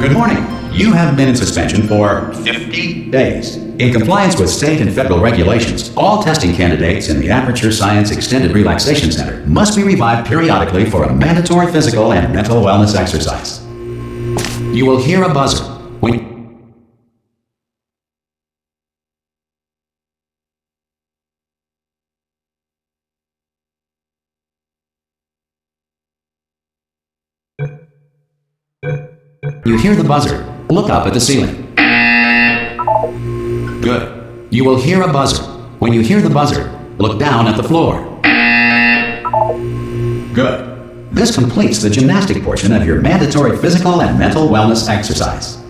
Good morning. You have been in suspension for 50 days. In compliance with state and federal regulations, all testing candidates in the Aperture Science Extended Relaxation Center must be revived periodically for a mandatory physical and mental wellness exercise. You will hear a buzzer when you hear the buzzer. Look up at the ceiling. Good. You will hear a buzzer. When you hear the buzzer, look down at the floor. Good. This completes the gymnastic portion of your mandatory physical and mental wellness exercise.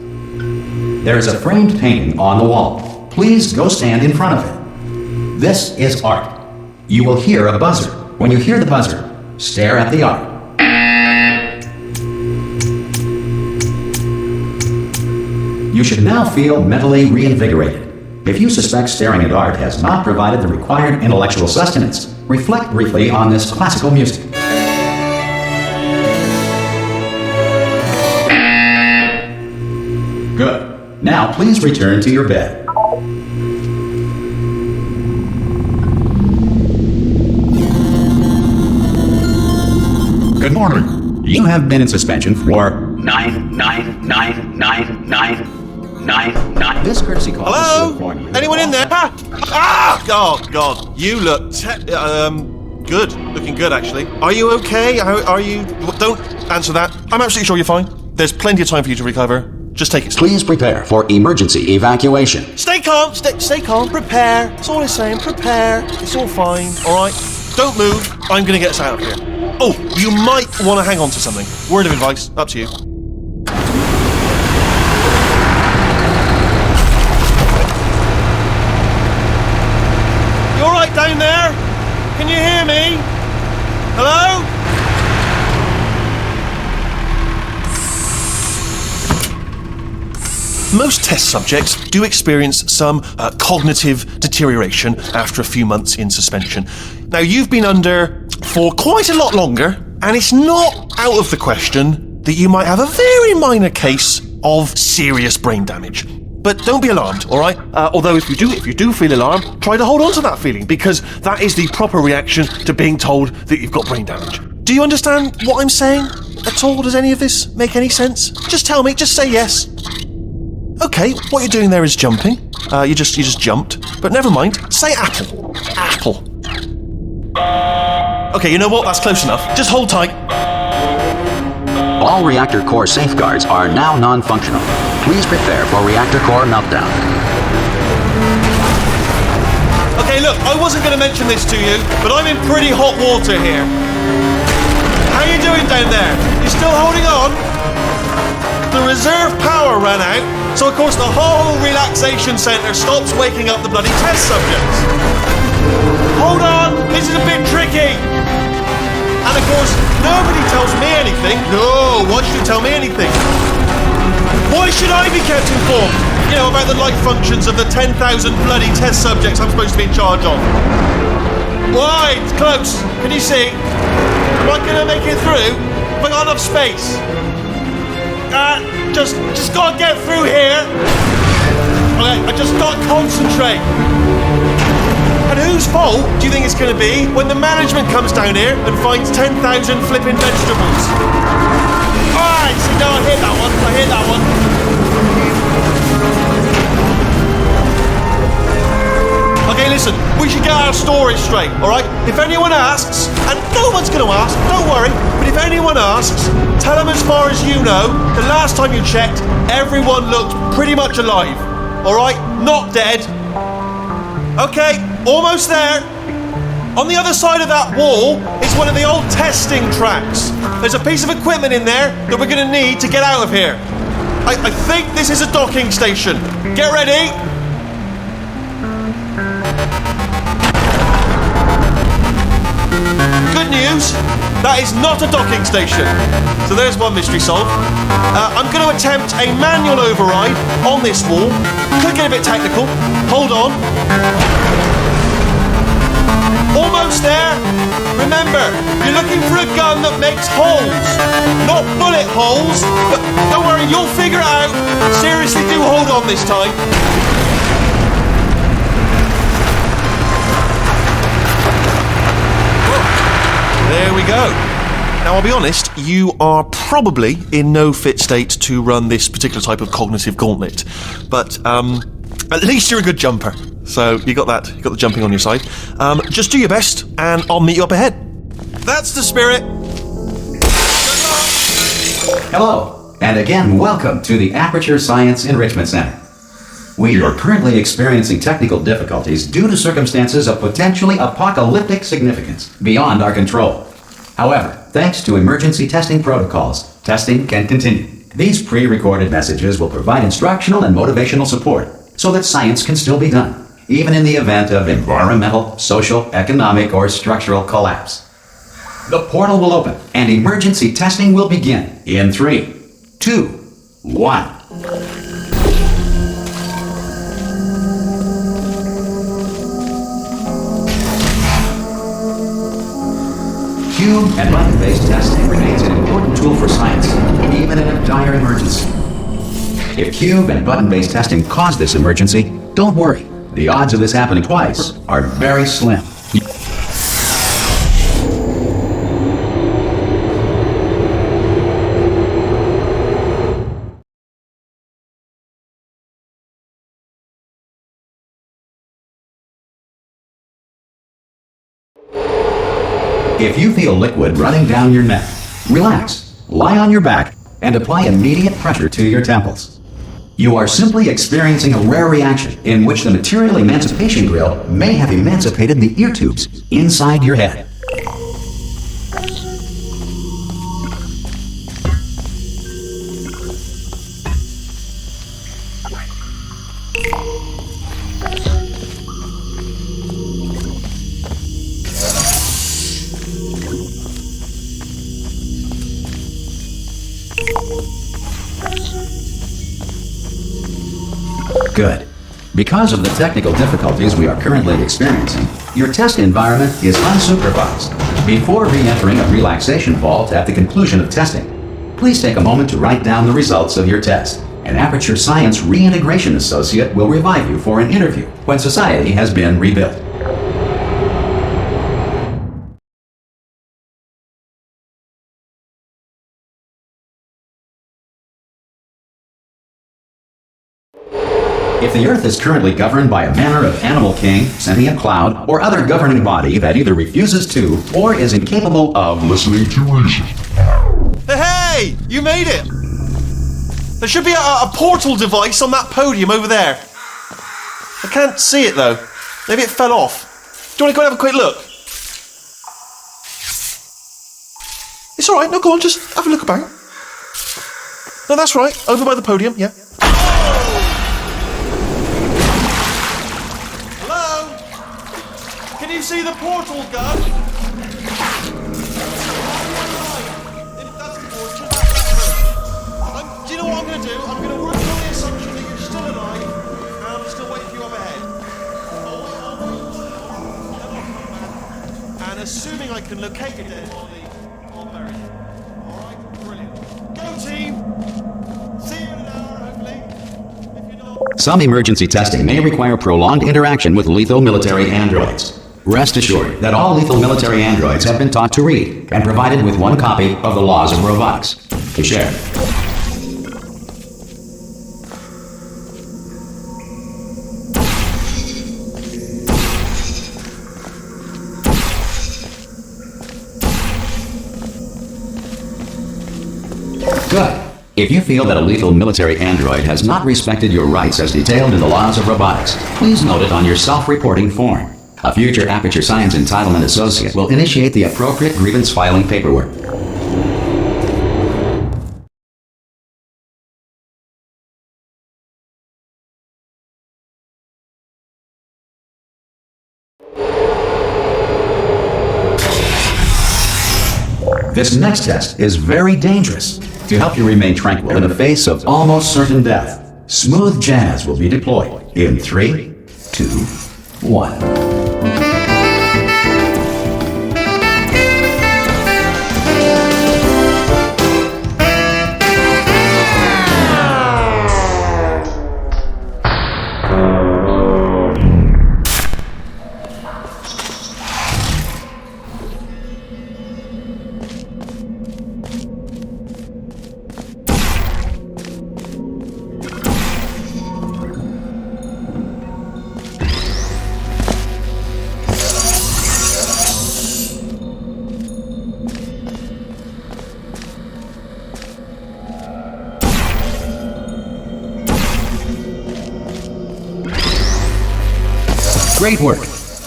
There is a framed painting on the wall. Please go stand in front of it. This is art. You will hear a buzzer. When you hear the buzzer, stare at the art. You should now feel mentally reinvigorated. If you suspect staring at art has not provided the required intellectual sustenance, reflect briefly on this classical music. Good. Now please return to your bed. Good morning. You have been in suspension for 9. This courtesy call is to inform you. Anyone in there? Oh, God. You look good. Looking good, actually. Are you okay? Are you... Don't answer that. I'm absolutely sure you're fine. There's plenty of time for you to recover. Just take it slow. Please prepare for emergency evacuation. Stay calm. Stay calm. Prepare. That's all I'm saying. Prepare. It's all fine. All right? Don't move. I'm going to get us out of here. Oh, you might want to hang on to something. Word of advice. Up to you. Down there? Can you hear me? Hello? Most test subjects do experience some cognitive deterioration after a few months in suspension. Now, you've been under for quite a lot longer, and it's not out of the question that you might have a very minor case of serious brain damage. But don't be alarmed, all right? Although if you do feel alarmed, try to hold on to that feeling, because that is the proper reaction to being told that you've got brain damage. Do you understand what I'm saying at all? Does any of this make any sense? Just tell me, just say yes. Okay, what you're doing there is jumping. You just jumped, but never mind. Say apple. Apple. Okay, you know what? That's close enough. Just hold tight. All reactor core safeguards are now non-functional. Please prepare for reactor core meltdown. Okay, look, I wasn't going to mention this to you, but I'm in pretty hot water here. How you doing down there? You still holding on? The reserve power ran out, so of course the whole relaxation centre stops waking up the bloody test subjects. Hold on, this is a bit tricky. And of course, nobody tells me anything. No, why should you tell me anything? Why should I be kept informed? You know, about the life functions of the 10,000 bloody test subjects I'm supposed to be in charge of. Wide, close. Can you see? Am I gonna make it through? Have I got enough space? Just gotta get through here. Okay, I just gotta concentrate. And whose fault do you think it's gonna be when the management comes down here and finds 10,000 flipping vegetables? Alright, see, no, I hit that one. Okay, listen, we should get our story straight, alright? If anyone asks, and no one's gonna ask, don't worry, but if anyone asks, tell them as far as you know, the last time you checked, everyone looked pretty much alive, alright? Not dead. Okay, almost there. On the other side of that wall is one of the old testing tracks. There's a piece of equipment in there that we're gonna need to get out of here. I think this is a docking station. Get ready. Good news, that is not a docking station. So there's one mystery solved. I'm going to attempt a manual override on this wall. Could get a bit technical. Hold on. Almost there. Remember, you're looking for a gun that makes holes. Not bullet holes, but don't worry, you'll figure it out. Seriously, do hold on this time. There we go. Now, I'll be honest, you are probably in no fit state to run this particular type of cognitive gauntlet. But at least you're a good jumper. So you got that. You got the jumping on your side. Just do your best, and I'll meet you up ahead. That's the spirit. Hello, and again, welcome to the Aperture Science Enrichment Center. We are currently experiencing technical difficulties due to circumstances of potentially apocalyptic significance beyond our control. However, thanks to emergency testing protocols, testing can continue. These pre-recorded messages will provide instructional and motivational support so that science can still be done, even in the event of environmental, social, economic, or structural collapse. The portal will open and emergency testing will begin in 3, 2, 1. Cube and button-based testing remains an important tool for science, even in a dire emergency. If cube and button-based testing caused this emergency, don't worry. The odds of this happening twice are very slim. If you feel liquid running down your neck, relax, lie on your back, and apply immediate pressure to your temples. You are simply experiencing a rare reaction in which the material emancipation grill may have emancipated the ear tubes inside your head. Good. Because of the technical difficulties we are currently experiencing, your test environment is unsupervised. Before re-entering a relaxation vault at the conclusion of testing, please take a moment to write down the results of your test. An Aperture Science Reintegration Associate will revive you for an interview when society has been rebuilt. If the Earth is currently governed by a manner of animal king, sentient cloud, or other governing body that either refuses to or is incapable of listening to reason. Hey! You made it! There should be a portal device on that podium over there. I can't see it though. Maybe it fell off. Do you want to go and have a quick look? It's alright, no, go on, just have a look about. No, that's right, over by the podium, yeah. Can you see the portal gun? That's the portal. Do you know what I'm going to do? I'm going to work on the assumption that you're still alive, and I'm still waiting for you up ahead. assuming I can locate your dead body, I'll bury you. Alright, brilliant. Go team! See you in an hour, hopefully. If you're not... Some emergency testing may require prolonged interaction with lethal military androids. Rest assured that all lethal military androids have been taught to read and provided with one copy of the Laws of Robotics to share. Good. If you feel that a lethal military android has not respected your rights as detailed in the Laws of Robotics, please note it on your self-reporting form. A future Aperture Science Entitlement Associate will initiate the appropriate grievance filing paperwork. This next test is very dangerous. To help you remain tranquil in the face of almost certain death, smooth jazz will be deployed in 3, 2, 1. Great work!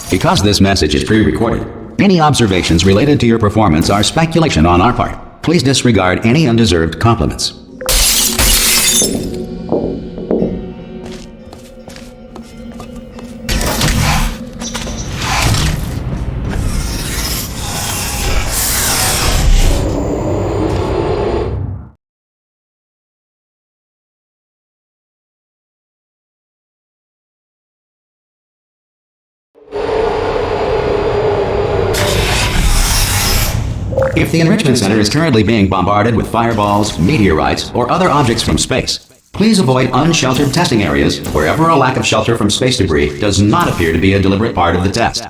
Because this message is pre-recorded, any observations related to your performance are speculation on our part. Please disregard any undeserved compliments. If the Enrichment Center is currently being bombarded with fireballs, meteorites, or other objects from space, please avoid unsheltered testing areas wherever a lack of shelter from space debris does not appear to be a deliberate part of the test.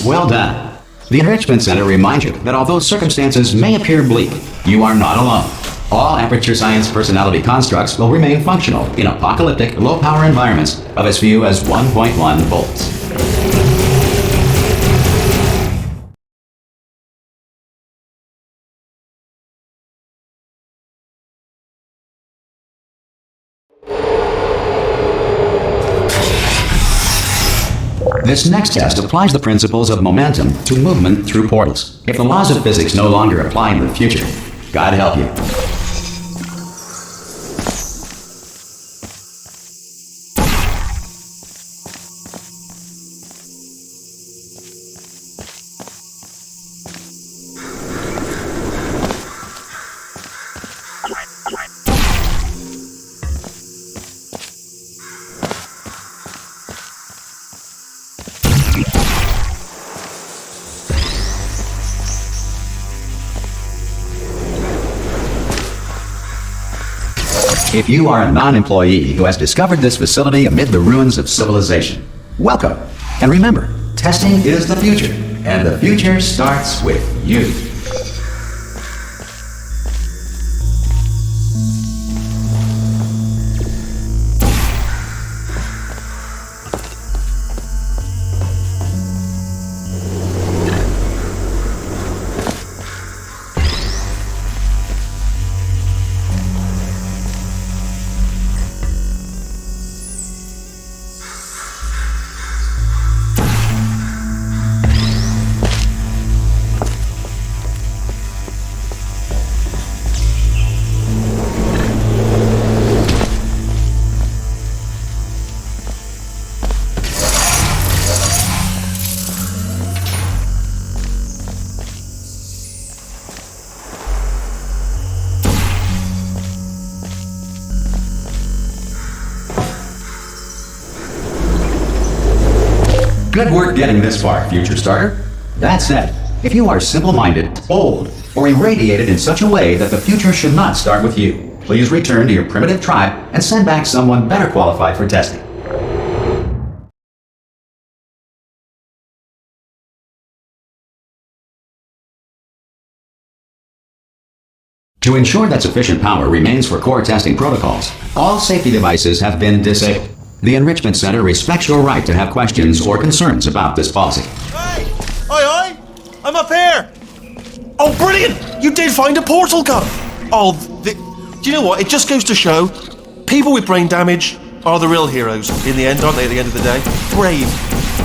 Well done. The Enrichment Center reminds you that although circumstances may appear bleak, you are not alone. All Aperture Science personality constructs will remain functional in apocalyptic, low-power environments of as few as 1.1 volts. This next test applies the principles of momentum to movement through portals. If the laws of physics no longer apply in the future, God help you. If you are a non-employee who has discovered this facility amid the ruins of civilization, welcome. And remember, testing is the future, and the future starts with you. Good work getting this far, future starter. That said, if you are simple-minded, bold, or irradiated in such a way that the future should not start with you, please return to your primitive tribe and send back someone better qualified for testing. To ensure that sufficient power remains for core testing protocols, all safety devices have been disabled. The Enrichment Center respects your right to have questions or concerns about this policy. Hey! Aye, I'm up here! Oh, brilliant! You did find a portal gun! Oh, do you know what? It just goes to show, people with brain damage are the real heroes in the end, aren't they, at the end of the day? Brave.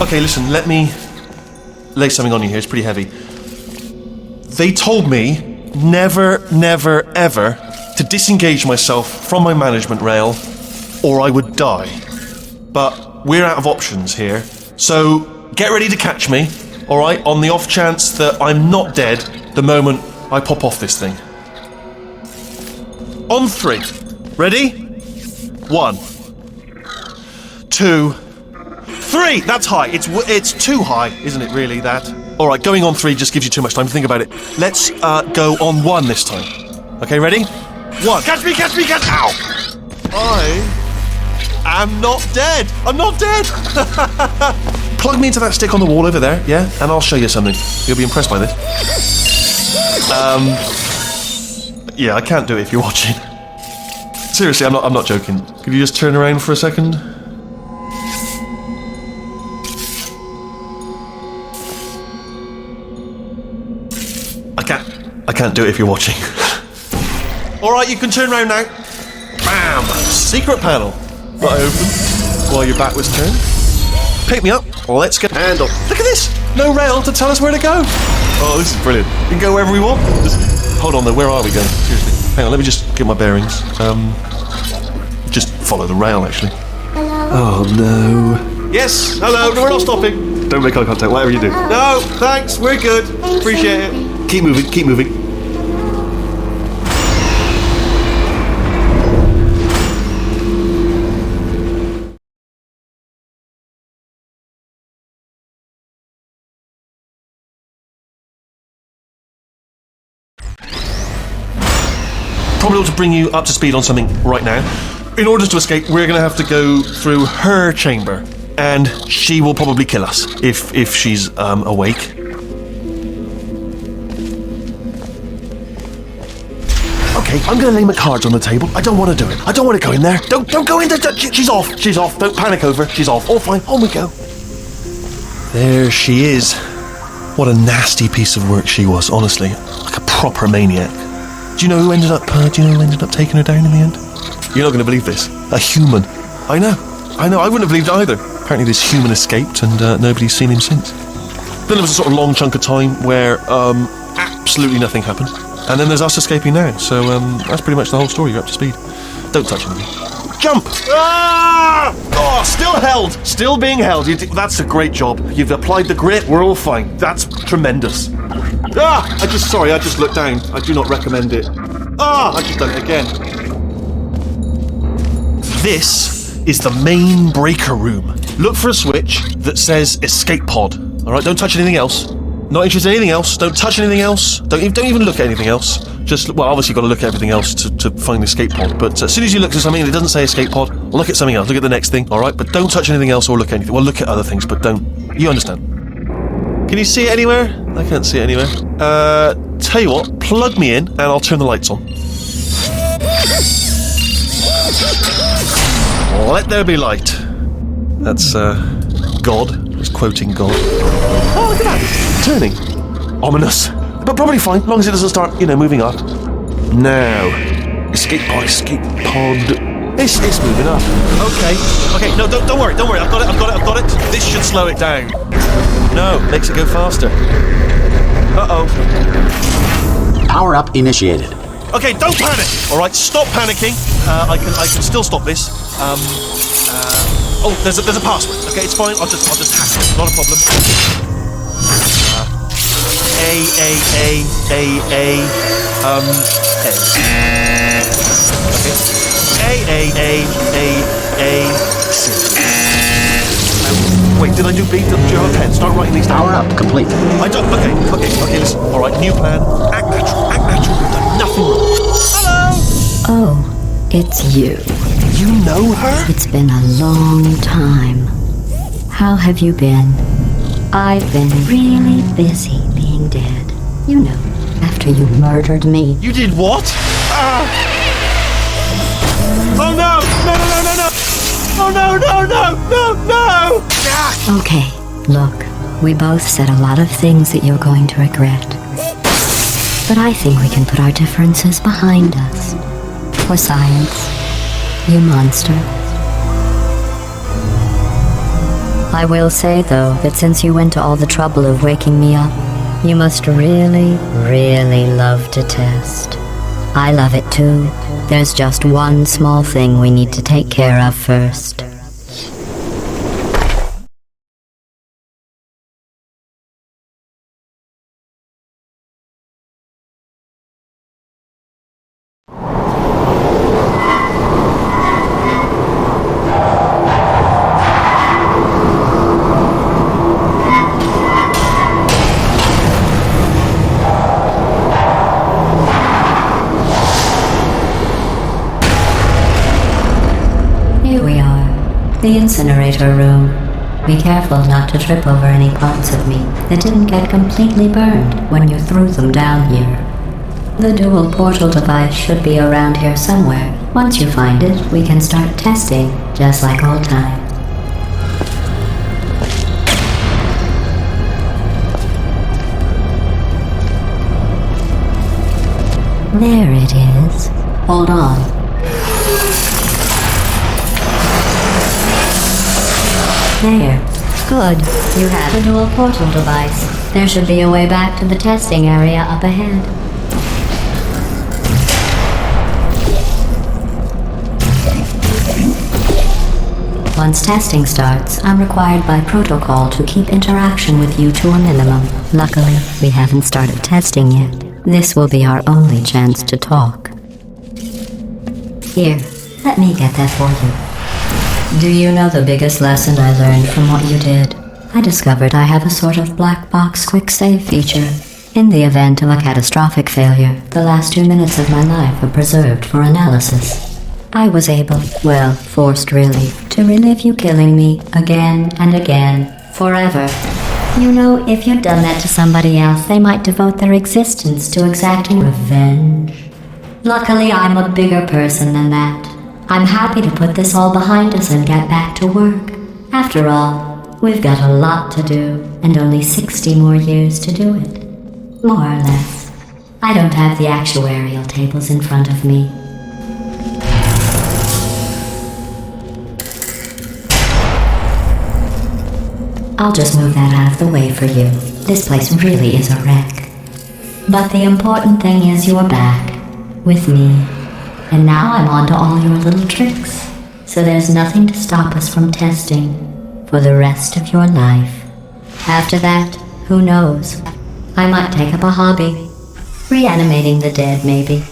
Okay, listen, let me lay something on you here. It's pretty heavy. They told me never, ever to disengage myself from my management rail or I would die. But we're out of options here, so get ready to catch me, alright, on the off chance that I'm not dead the moment I pop off this thing. On 3. Ready? 1, 2, 3! That's high. It's too high, isn't it, really, that? Alright, going on 3 just gives you too much time to think about it. Let's go on 1 this time. Okay, ready? 1. Catch me! Ow! I'm not dead! I'm not dead! Plug me into that stick on the wall over there, yeah? And I'll show you something. You'll be impressed by this. Yeah, I can't do it if you're watching. Seriously, I'm not joking. Could you just turn around for a second? I can't do it if you're watching. Alright, you can turn around now. Bam! Secret panel. Right open, while your back was turned. Pick me up, let's get handle. Look at this! No rail to tell us where to go. Oh, this is brilliant. We can go wherever we want. Hold on though, where are we going? Seriously. Hang on, let me just get my bearings. Just follow the rail, actually. Hello. Oh no. Yes, hello, no, we're not stopping. Don't make eye contact, whatever you do. No, thanks, we're good. Appreciate it. Keep moving. Probably ought to bring you up to speed on something right now. In order to escape, we're going to have to go through her chamber, and she will probably kill us if she's awake. Okay, I'm going to lay my cards on the table. I don't want to do it. I don't want to go in there. Don't go in there. She's off. Don't panic over. She's off. All fine. On we go. There she is. What a nasty piece of work she was, honestly. Like a proper maniac. Do you know who ended up taking her down in the end? You're not going to believe this. A human. I know. I wouldn't have believed it either. Apparently this human escaped and nobody's seen him since. Then there was a sort of long chunk of time where absolutely nothing happened. And then there's us escaping now. So that's pretty much the whole story. You're up to speed. Don't touch anything. Jump! Ah! Oh, still held. Still being held. That's a great job. You've applied the grit. We're all fine. That's tremendous. Ah! I just looked down. I do not recommend it. Ah! I just done it again. This is the main breaker room. Look for a switch that says escape pod. Alright, don't touch anything else. Not interested in anything else. Don't touch anything else. Don't even look at anything else. Just, well, obviously you've got to look at everything else to find the escape pod. But as soon as you look at something and it doesn't say escape pod, look at something else. Look at the next thing, alright? But don't touch anything else or look at anything. Well, look at other things, but don't. You understand. Can you see it anywhere? I can't see it anywhere. Tell you what, plug me in and I'll turn the lights on. Let there be light. That's, God. It's quoting God. Oh, look at that. Turning. Ominous. But probably fine, as long as it doesn't start, moving up. Now. Escape pod. It's moving up. Okay, no, don't worry. I've got it. This should slow it down. No, makes it go faster. Uh-oh. Power up initiated. Okay, don't panic! Alright, stop panicking. I can still stop this. Oh, there's a password. Okay, it's fine. I'll just hack it. Not a problem. A. Okay. A. C. Wait, did I do B? Do you have a pen? Start writing these down. Power up, complete. I don't. Okay, listen. All right, new plan. Act natural, act natural. You've done nothing wrong. Hello! Oh, it's you. You know her? It's been a long time. How have you been? I've been really busy being dead. You know, after you murdered me. You did what? Oh no! No! Oh no! Ah! Okay, look, we both said a lot of things that you're going to regret. But I think we can put our differences behind us. For science, you monster. I will say, though, that since you went to all the trouble of waking me up, you must really, really love to test. I love it too. There's just one small thing we need to take care of first. Here we are, the incinerator room. Be careful not to trip over any parts of me that didn't get completely burned when you threw them down here. The dual portal device should be around here somewhere. Once you find it, we can start testing, just like old times. There it is. Hold on. There. Good. You have a dual portal device. There should be a way back to the testing area up ahead. Once testing starts, I'm required by protocol to keep interaction with you to a minimum. Luckily, we haven't started testing yet. This will be our only chance to talk. Here, let me get that for you. Do you know the biggest lesson I learned from what you did? I discovered I have a sort of black box quick save feature. In the event of a catastrophic failure, the last 2 minutes of my life are preserved for analysis. I was able, well, forced really, to relive you killing me again and again, forever. You know, if you'd done that to somebody else, they might devote their existence to exacting revenge. Luckily, I'm a bigger person than that. I'm happy to put this all behind us and get back to work. After all, we've got a lot to do, and only 60 more years to do it. More or less. I don't have the actuarial tables in front of me. I'll just move that out of the way for you. This place really is a wreck. But the important thing is you're back. With me. And now I'm on to all your little tricks. So there's nothing to stop us from testing for the rest of your life. After that, who knows? I might take up a hobby. Reanimating the dead, maybe.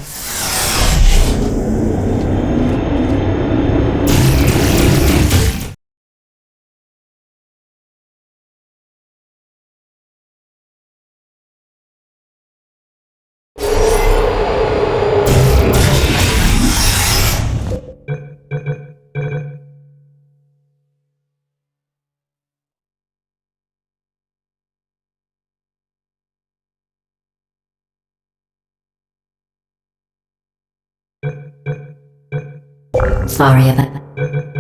Sorry about that.